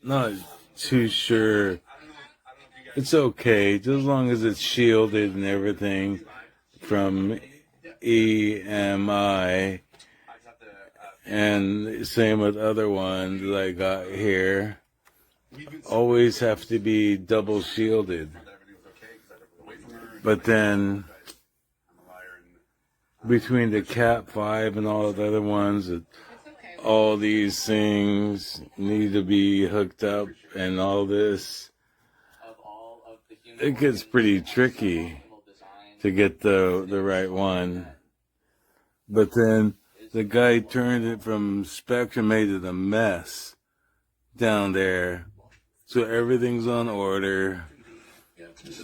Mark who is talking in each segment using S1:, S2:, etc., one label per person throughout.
S1: not too sure. It's okay, just as long as it's shielded and everything from EMI. And same with other ones that I got here. Always have to be double shielded. But then between the Cat 5 and all the other ones, all these things need to be hooked up and all this. It gets pretty tricky to get the right one. But then the guy turned it from Spectrum, made it a mess down there. So everything's on order.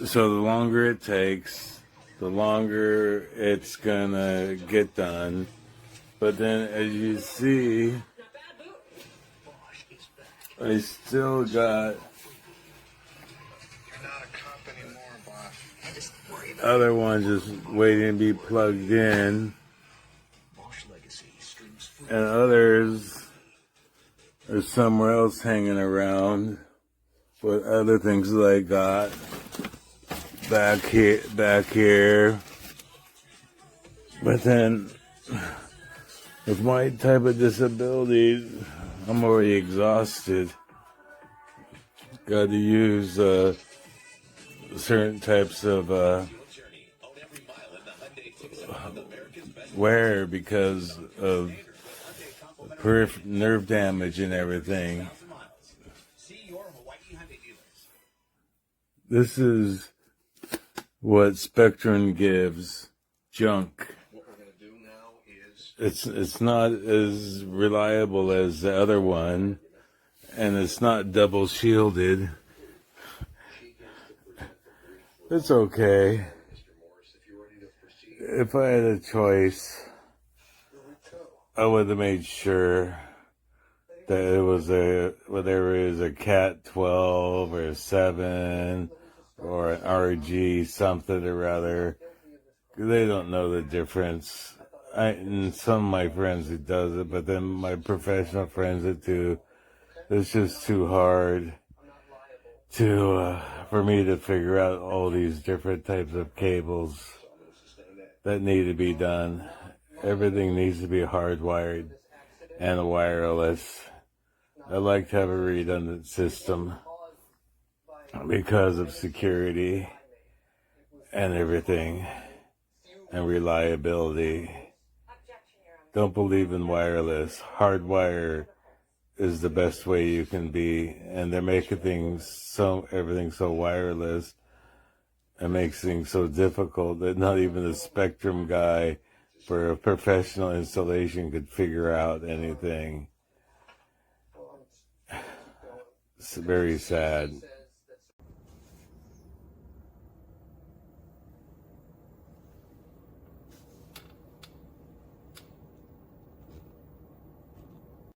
S1: So the longer it takes, the longer it's gonna get done. But then as you see, I still got other ones just waiting to be plugged in. And others are somewhere else hanging around with other things that I got back here. But then with my type of disability, I'm already exhausted. Got to use certain types of wear because of nerve damage and everything. This is what Spectrum gives. Junk. It's not as reliable as the other one, and it's not double shielded. It's okay. If I had a choice, I would have made sure that it was whether it was a Cat 12 or 7 or an RG something or other. They don't know the difference. And some of my friends it does it, but then my professional friends it do. It's just too hard to for me to figure out all these different types of cables that need to be done. Everything needs to be hardwired and wireless. I like to have a redundant system because of security and everything and reliability. Don't believe in wireless. Hardwire is the best way you can be, and they're making everything so wireless. It makes things so difficult that not even a Spectrum guy for a professional installation could figure out anything. It's very sad.